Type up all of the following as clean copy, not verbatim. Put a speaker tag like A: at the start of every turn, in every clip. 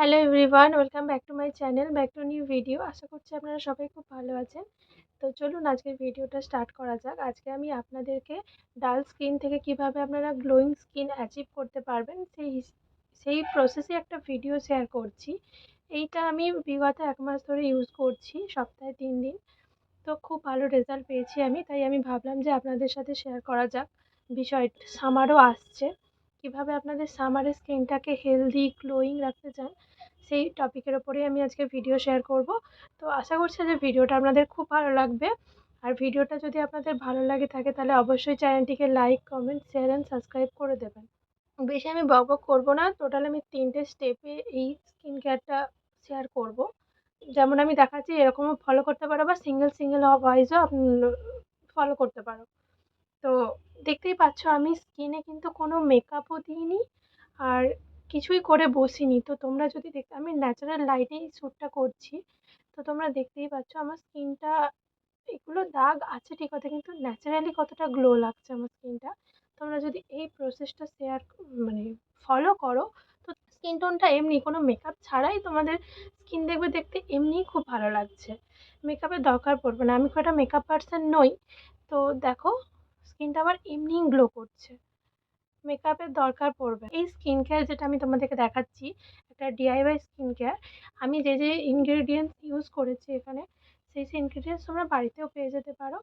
A: Hello everyone, welcome back to my channel, back to new video. আশা করছি আপনারা সবাই খুব ভালো আছেন। তো চলুন আজকের ভিডিওটা স্টার্ট করা যাক। আজকে আমি আপনাদেরকে ডাল স্কিন থেকে কিভাবে আপনারা গ্লোয়িং স্কিন অ্যাচিভ করতে পারবেন সেই প্রসেসে একটা ভিডিও শেয়ার করছি। এইটা আমি বিগত ১ মাস ধরে ইউজ করছি, সপ্তাহে ৩ দিন। তো খুব ভালো রেজাল্ট পেয়েছি আমি, তাই আমি ভাবলাম যে আপনাদের সাথে শেয়ার করা যাক বিষয়টা। সামারও আসছে, কিভাবে আপনাদের সামারে স্কিনটাকে হেলদি গ্লোয়িং রাখতে চান সেই টপিকের ওপরেই আমি আজকে ভিডিও শেয়ার করব। তো আশা করছি যে ভিডিওটা আপনাদের খুব ভালো লাগবে। আর ভিডিওটা যদি আপনাদের ভালো লাগে থাকে তাহলে অবশ্যই চ্যানেলটিকে like, comment, share and subscribe করে দেবেন। বেশি আমি বকবক করব না, টোটাল আমি ৩টে স্টেপে এই স্কিন কেয়ারটা শেয়ার করব। যেমন আমি দেখাচ্ছি এরকমও ফলো করতে পারো বা সিঙ্গেল ওয়াইজও ফলো করতে পারো। তো দেখতেই পাচ্ছ আমি স্কিনে কিন্তু কোনো মেকআপও দিইনি আর কিছুই করে বসিনি। তো তোমরা যদি দেখতে, আমি ন্যাচারাল লাইটেই শ্যুটটা করছি। তো তোমরা দেখতেই পাচ্ছ আমার স্কিনটা, এগুলো দাগ আছে ঠিক কথা, কিন্তু ন্যাচারালি কতটা গ্লো লাগছে আমার স্কিনটা। তোমরা যদি এই প্রসেসটা মানে ফলো করো, তো স্কিন টোনটা এমনি কোনো মেকআপ ছাড়াই তোমাদের স্কিন দেখবে দেখতে এমনিই খুব ভালো লাগছে। মেকআপের দরকার পড়বে না। আমি খুব একটা মেকআপ পার্সন নই। তো দেখো স্কিনটা আমার এমনিই গ্লো করছে, মেকআপের দরকার পড়বে না। এই স্কিন কেয়ার যেটা আমি তোমাদেরকে দেখাচ্ছি, একটা ডিআইওয়াই স্কিন কেয়ার। আমি যে ইনগ্রেডিয়েন্টস ইউজ করেছি এখানে, সেই ইনগ্রেডিয়েন্টস তোমরা বাড়িতেও পেয়ে যেতে পারো।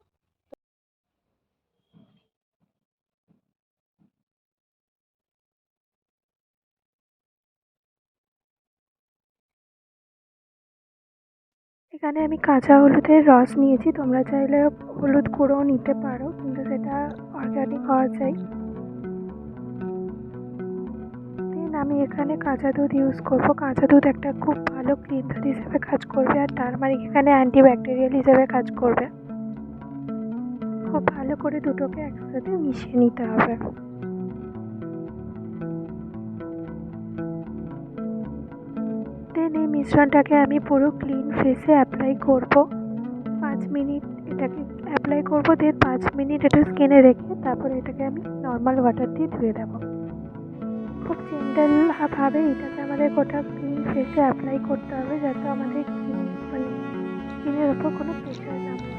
A: এখানে আমি কাঁচা হলুদের রস নিয়েছি, তোমরা চাইলে হলুদ গুঁড়োও নিতে পারো, কিন্তু সেটা অর্গ্যানিক হওয়া চাই। দেন আমি এখানে কাঁচা দুধ ইউজ করবো। কাঁচা দুধ একটা খুব ভালো ক্লিনজার হিসেবে কাজ করবে, আর টারমারিক এখানে অ্যান্টিব্যাকটেরিয়াল হিসেবে কাজ করবে। খুব ভালো করে দুটোকে একসাথে মিশিয়ে নিতে হবে। দেন এই মিশ্রণটাকে আমি পুরো ক্লিন ফেসে অ্যাপ্লাই করব। 5 মিনিট এটাকে অ্যাপ্লাই করব, দেন 5 মিনিট এটা স্কিনে রেখে তারপরে এটাকে আমি নর্মাল ওয়াটার দিয়ে ধুয়ে দেবো। খুব জেন্টাল ভাবে এটাকে আমাদের গোটা ক্লিন ফেসে অ্যাপ্লাই করতে হবে, যাতে আমাদের স্কিনের ওপর কোনো প্রেশার না পড়ে।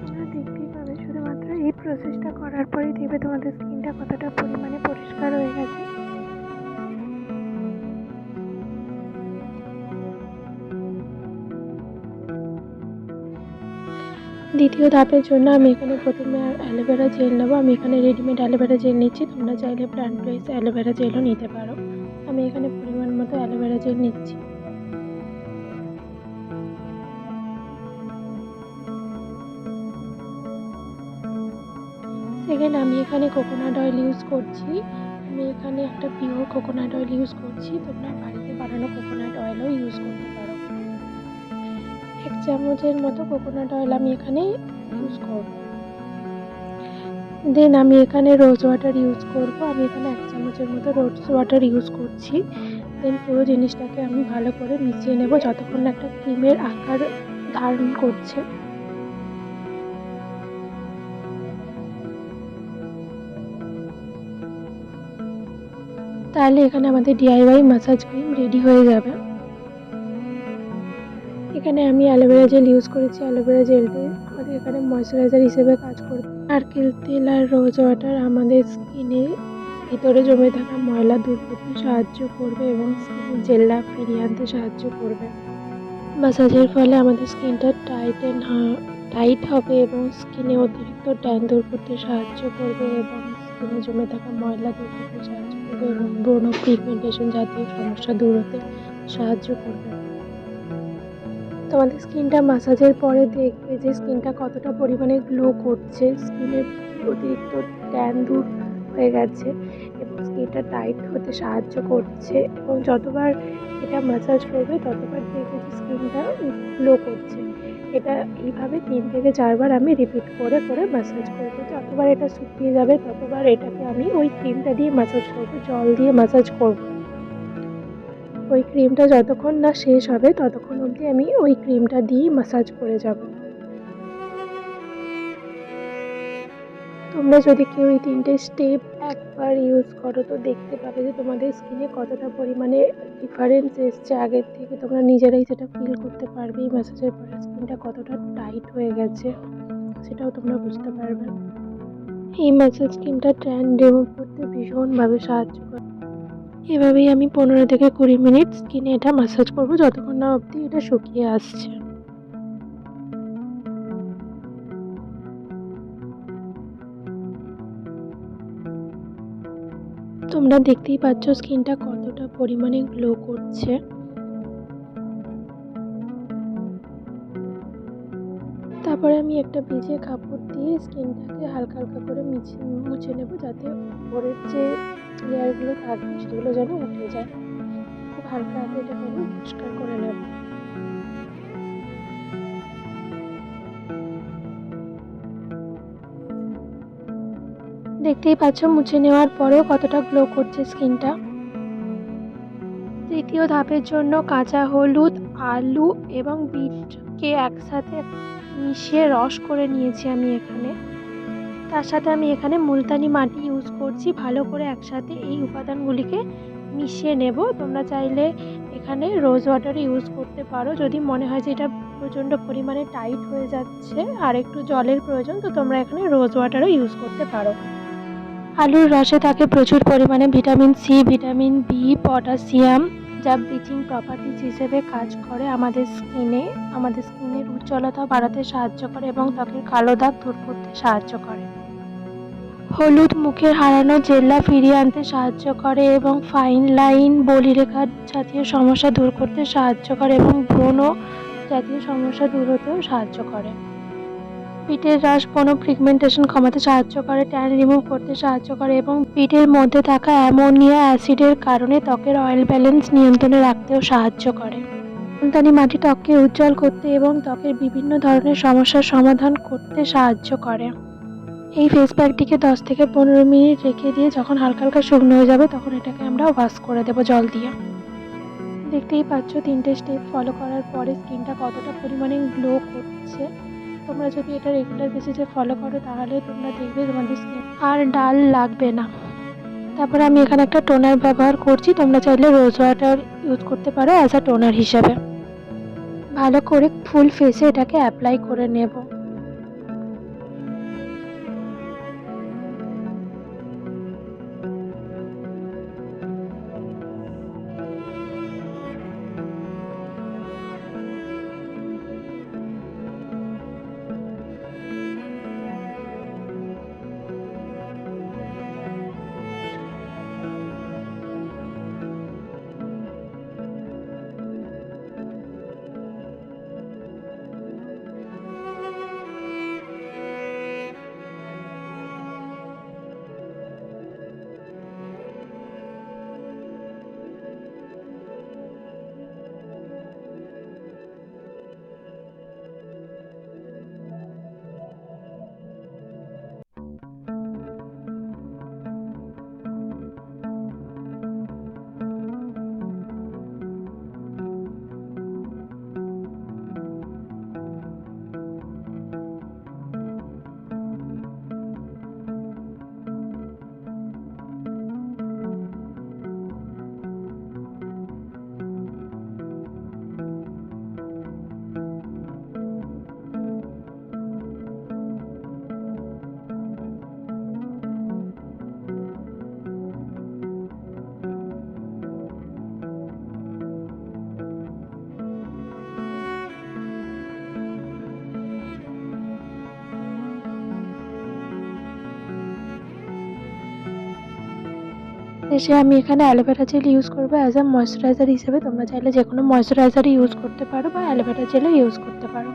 A: তোমরা দেখতেই পাবে, শুধুমাত্র এই প্রসেসটা করার পরেই দেখবে তোমাদের স্কিনটা কতটা পরিমাণে পরিষ্কার হয়ে গেছে। দ্বিতীয় ধাপের জন্য আমি এখানে প্রথমে অ্যালোভেরা জেল নেবো। আমি এখানে রেডিমেড অ্যালোভেরা জেল নিচ্ছি, তোমরা চাইলে প্ল্যান্ট বেস অ্যালোভেরা জেলও নিতে পারো। আমি এখানে পরিমাণ মতো অ্যালোভেরা জেল নিচ্ছি। সেকেন্ড, আমি এখানে কোকোনাট অয়েল ইউজ করছি। আমি এখানে একটা পিওর কোকোনাট অয়েল ইউজ করছি, তোমরা বাড়িতে বানানো কোকোনাট অয়েলও ইউজ করতে পারো। 1 চামচের মতো কোকোনাট অয়েল আমি এখানে ইউজ করব। দেন আমি এখানে রোজ ওয়াটার ইউজ করব। আমি এখানে 1 চামচের মতো রোজ ওয়াটার ইউজ করছি। দেন পুরো জিনিসটাকে আমি ভালো করে মিশিয়ে নেব যতক্ষণ না একটা ক্রিমের আকার ধারণ করছে। তাহলে এখানে আমাদের ডিআইওয়াই ম্যাসাজ ক্রিম রেডি হয়ে যাবে। এখানে আমি অ্যালোভেরা জেল ইউজ করেছি। অ্যালোভেরা জেলটি আমাদের এখানে ময়শ্চারাইজার হিসেবে কাজ করবে। নারকেল তেল আর রোজ ওয়াটার আমাদের স্কিনের ভিতরে জমে থাকা ময়লা দূর করতে সাহায্য করবে এবং স্কিনের জেল্লা ফিরিয়ে আনতে সাহায্য করবে। ম্যাসাজের ফলে আমাদের স্কিনটা টাইট হবে এবং স্কিনে অতিরিক্ত ট্যান দূর করতে সাহায্য করবে এবং স্কিনে জমে থাকা ময়লা দূর করতে সাহায্য করবে এবং ব্রণ পিগমেন্টেশন জাতীয় সমস্যা দূর হতে সাহায্য করবে। তোমাদের স্কিনটা ম্যাসাজের পরে দেখবে যে স্কিনটা কতটা পরিমাণে গ্লো করছে, স্কিনের অতিরিক্ত ট্যান দূর হয়ে গেছে এবং স্কিনটা টাইট হতে সাহায্য করছে। এবং যতবার এটা ম্যাসাজ করবে ততবার দেখবে যে স্কিনটা গ্লো করছে। এটা এইভাবে 3 থেকে 4 বার আমি রিপিট করে করে ম্যাসাজ করবো। যতবার এটা শুকিয়ে যাবে ততবার এটাকে আমি ওই ক্রিমটা দিয়ে ম্যাসাজ করবো, জল দিয়ে ম্যাসাজ করবো। ওই ক্রিমটা যতক্ষণ না শেষ হবে ততক্ষণ অবধি আমি ওই ক্রিমটা দিয়েই ম্যাসাজ করে যাব। তোমরা যদি কেউ এই 3টে স্টেপ একবার ইউজ করো তো দেখতে পাবে যে তোমাদের স্কিনে কতটা পরিমাণে ডিফারেন্স এসছে আগের থেকে। তোমরা নিজেরাই সেটা ফিল করতে পারবে এই ম্যাসাজের পরে স্কিনটা কতটা টাইট হয়ে গেছে, সেটাও তোমরা বুঝতে পারবে। এই ম্যাসাজ স্কিনটা ট্যান রিমুভ করতে ভীষণভাবে সাহায্য করে। এভাবেই আমি 15 থেকে 20 মিনিট স্কিনে এটা ম্যাসাজ করবো যতক্ষণ না অবধি এটা শুকিয়ে আসছে। তোমরা দেখতেই পাচ্ছ স্কিনটা কতটা পরিমাণে গ্লো করছে। তারপরে আমি একটা ভিজে কাপড় দিয়ে স্কিনটাকে হালকা হালকা করে মুছে নেব, যাতে উপরের যে লেয়ারগুলো থাকবে সেগুলো যেন উঠে যায়। খুব হালকা হাতে এটাকে আমি পরিষ্কার করে নেব। দেখতেই পাচ্ছ মুছে নেওয়ার পরেও কতটা গ্লো করছে স্কিনটা। তৃতীয় ধাপের জন্য কাঁচা হলুদ, আলু এবং বিটকে একসাথে মিশিয়ে রস করে নিয়েছি আমি এখানে। তার সাথে আমি এখানে মুলতানি মাটি ইউজ করছি। ভালো করে একসাথে এই উপাদানগুলিকে মিশিয়ে নেব। তোমরা চাইলে এখানে রোজ ওয়াটার ইউজ করতে পারো। যদি মনে হয় যে এটা প্রচণ্ড পরিমাণে টাইট হয়ে যাচ্ছে আর একটু জলের প্রয়োজন, তো তোমরা এখানে রোজ ওয়াটারও ইউজ করতে পারো। আলুর রসে থাকে প্রচুর পরিমাণে vitamin C, vitamin B, potassium, যা ব্লিচিং প্রপার্টিজ হিসেবে কাজ করে আমাদের স্কিনের উজ্জ্বলতা বাড়াতে সাহায্য করে এবং ত্বকের কালো দাগ দূর করতে সাহায্য করে। হলুদ মুখের হারানো জেল্লা ফিরিয়ে আনতে সাহায্য করে এবং ফাইন লাইন, বলিরেখা জাতীয় সমস্যা দূর করতে সাহায্য করে এবং ব্রণ জাতীয় সমস্যা দূর হতেও সাহায্য করে। বিটের রস কোনো পিগমেন্টেশন কমাতে সাহায্য করে, ট্যান রিমুভ করতে সাহায্য করে এবং বিটের মধ্যে থাকা অ্যামোনিয়া অ্যাসিডের কারণে ত্বকের অয়েল ব্যালেন্স নিয়ন্ত্রণে রাখতেও সাহায্য করে। মুলতানি মাটি ত্বককে উজ্জ্বল করতে এবং ত্বকের বিভিন্ন ধরনের সমস্যার সমাধান করতে সাহায্য করে। এই ফেস প্যাকটিকে 10 থেকে 15 মিনিট রেখে দিয়ে যখন হালকা হালকা শুকনো হয়ে যাবে তখন এটাকে আমরা ওয়াশ করে দেবো জল দিয়ে। দেখতেই পাচ্ছ 3টে স্টেপ ফলো করার পরে স্কিনটা কতটা পরিমাণে গ্লো করছে। তোমরা যদি এটা রেগুলার বেসিসে ফলো করো তাহলে তোমরা দেখবে তোমাদের স্কিন আর ডাল লাগবে না। তারপরে আমি এখানে একটা টোনার ব্যবহার করছি। তোমরা চাইলে রোজ ওয়াটার ইউজ করতে পারো অ্যাজ আ টোনার হিসেবে। ভালো করে ফুল ফেসে এটাকে অ্যাপ্লাই করে নেব। শেষে আমি এখানে অ্যালোভেরা জেল ইউজ করবো অ্যাজ আ ময়েশ্চারাইজার হিসেবে। তোমরা চাইলে যে কোনো ময়েশ্চারাইজারই ইউজ করতে পারো বা অ্যালোভেরা জেলও ইউজ করতে পারো।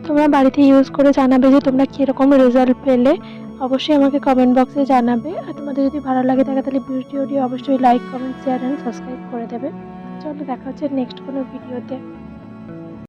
A: তোমরা বাড়িতে ইউজ করে জানাবে যে তোমরা কীরকম রেজাল্ট পেলে। অবশ্যই আমাকে কমেন্ট বক্সে জানাবে। আর তোমাদের যদি ভালো লাগে থাকে তাহলে ভিডিওটি অবশ্যই like, comment, share and subscribe করে দেবে। চলো দেখা হচ্ছে নেক্সট কোনো ভিডিওতে।